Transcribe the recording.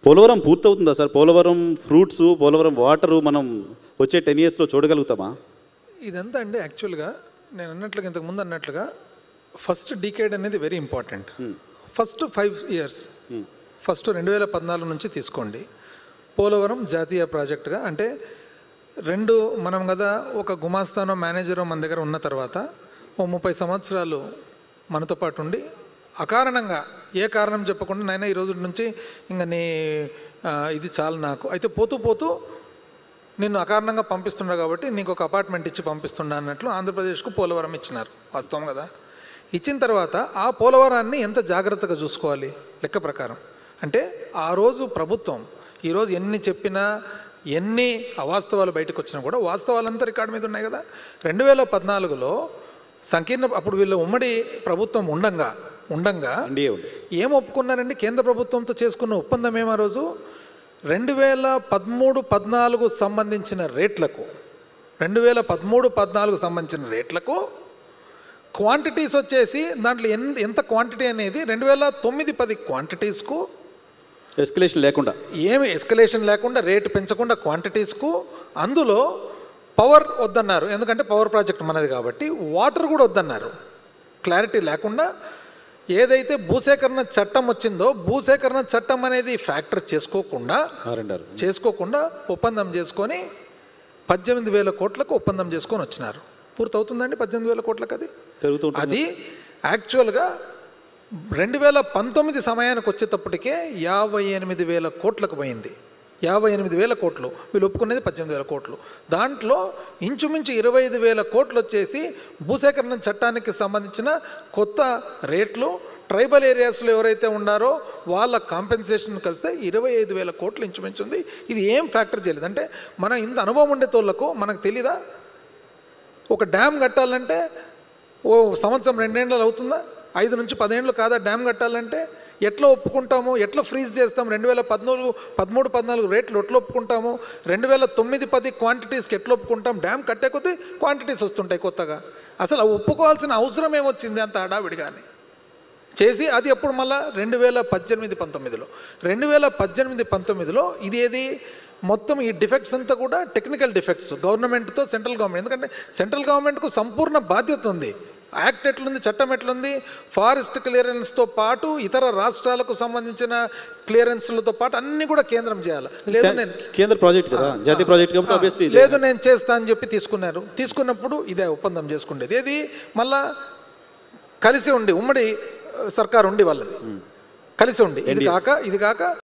పోలవరం పూర్తవుతుందా sir? Polavaram fruits, Polavaram water మనం వచ్చే 10 yearsలో చూడగలుగుతామా? ఇదంతా అండి యాక్చువల్గా నేను అన్నట్లుగా ఇంతకుముందు అన్నట్లుగా ఫస్ట్ డికేడ్ అనేది very important. First 5 years, first 2014 నుంచి తీసుకోండి. పోలవరం జాతీయ ప్రాజెక్టుగా అంటే మనం కదా ఒక గుమాస్తానో మేనేజరో మన దగ్గర ఉన్న తర్వాత ఓ 30 సంవత్సరాలు మనతో పాటు ఉండి అకారణంగా ఏ కారణం చెప్పకుండా నైనా ఈ రోజు నుంచి ఇంకా ఇది చాలు నాకు అయితే పోతూ నిన్ను అకారణంగా పంపిస్తున్నా కాబట్టి నీకు ఒక అపార్ట్మెంట్ ఇచ్చి పంపిస్తున్నా అన్నట్లు ఆంధ్రప్రదేశ్కు పోలవరం ఇచ్చినారు. వాస్తవం కదా. ఇచ్చిన తర్వాత ఆ పోలవరాన్ని ఎంత జాగ్రత్తగా చూసుకోవాలి లెక్క ప్రకారం అంటే ఆ రోజు ప్రభుత్వం ఈరోజు ఎన్ని చెప్పినా ఎన్ని అవాస్తవాలు బయటకు వచ్చినా కూడా వాస్తవాలంతా రికార్డు మీద ఉన్నాయి కదా. 2014లో అప్పుడు వీళ్ళు ఉమ్మడి ప్రభుత్వం ఉండంగా ఏం ఒప్పుకున్నారండి? కేంద్ర ప్రభుత్వంతో చేసుకున్న ఒప్పందం ఏమో రోజు 2013-14 సంబంధించిన రేట్లకు 2013-14 సంబంధించిన రేట్లకు క్వాంటిటీస్ వచ్చేసి దాంట్లో ఎంత క్వాంటిటీ అనేది 2009-10 క్వాంటిటీస్కు ఏమి ఎస్కలేషన్ లేకుండా రేటు పెంచకుండా క్వాంటిటీస్కు అందులో పవర్ వద్దన్నారు. ఎందుకంటే పవర్ ప్రాజెక్ట్ మనది కాబట్టి వాటర్ కూడా వద్దన్నారు. క్లారిటీ లేకుండా ఏదైతే భూసేకరణ చట్టం వచ్చిందో భూసేకరణ చట్టం అనేది ఫ్యాక్టర్ చేసుకోకుండా ఒప్పందం చేసుకొని 18,000 కోట్లకు ఒప్పందం చేసుకొని వచ్చినారు. పూర్తవుతుందండి 18,000 కోట్లకు. అది యాక్చువల్గా 2019 సమయానికి వచ్చేటప్పటికే 58,000 కోట్లకు పోయింది. 58,000 కోట్లు, వీళ్ళు ఒప్పుకునేది 18,000 కోట్లు. దాంట్లో ఇంచుమించు 25,000 కోట్లు వచ్చేసి భూసేకరణ చట్టానికి సంబంధించిన కొత్త రేట్లు, ట్రైబల్ ఏరియాస్లో ఎవరైతే ఉన్నారో వాళ్ళ కాంపెన్సేషన్ కలిస్తే 25,000 కోట్లు ఇంచుమించు ఉంది. ఇది ఏం ఫ్యాక్టర్ చేయలేదు. అంటే మనం ఇంత అనుభవం ఉండేతోళ్లకు మనకు తెలీదా? ఒక డ్యామ్ కట్టాలంటే ఓ సంవత్సరం 2 ఏళ్ళు అవుతుందా? 5 నుంచి 10 ఏళ్ళు కాదా డ్యామ్ కట్టాలంటే? ఎట్లా ఒప్పుకుంటాము? ఎట్లా ఫ్రీజ్ చేస్తాము? 2013-14 రేట్లు ఎట్లా ఒప్పుకుంటాము? 2009-10 క్వాంటిటీస్కి ఎట్లా ఒప్పుకుంటాం? డ్యామ్ కట్టే కొద్దీ క్వాంటిటీస్ వస్తుంటాయి కొత్తగా. అసలు ఒప్పుకోవాల్సిన అవసరం ఏమొచ్చింది అంత హడావిడిగాని చేసి? అది ఎప్పుడు మళ్ళీ 2018-19లో 2018-19లో ఇది ఏది మొత్తం ఈ డిఫెక్ట్స్ అంతా కూడా టెక్నికల్ డిఫెక్ట్స్ గవర్నమెంట్తో సెంట్రల్ గవర్నమెంట్. ఎందుకంటే సెంట్రల్ గవర్నమెంట్కు సంపూర్ణ బాధ్యత ఉంది. యాక్ట్ ఎట్లుంది, చట్టం ఎట్లుంది, ఫారెస్ట్ క్లియరెన్స్తో పాటు ఇతర రాష్ట్రాలకు సంబంధించిన క్లియరెన్స్లతో పాటు అన్నీ కూడా కేంద్రం చేయాలి. లేదు నేను కేంద్ర ప్రాజెక్ట్ కదా, జాతీయ ప్రాజెక్ట్ కాబట్టి ఆబ్వియస్లీ లేదు నేను చేస్తా అని చెప్పి తీసుకున్నప్పుడు ఇదే ఒప్పందం చేసుకునేది. ఏది మళ్ళా కలిసి ఉండి ఉమ్మడి సర్కారు ఉండి వాళ్ళది కలిసి ఉండి ఇది కాక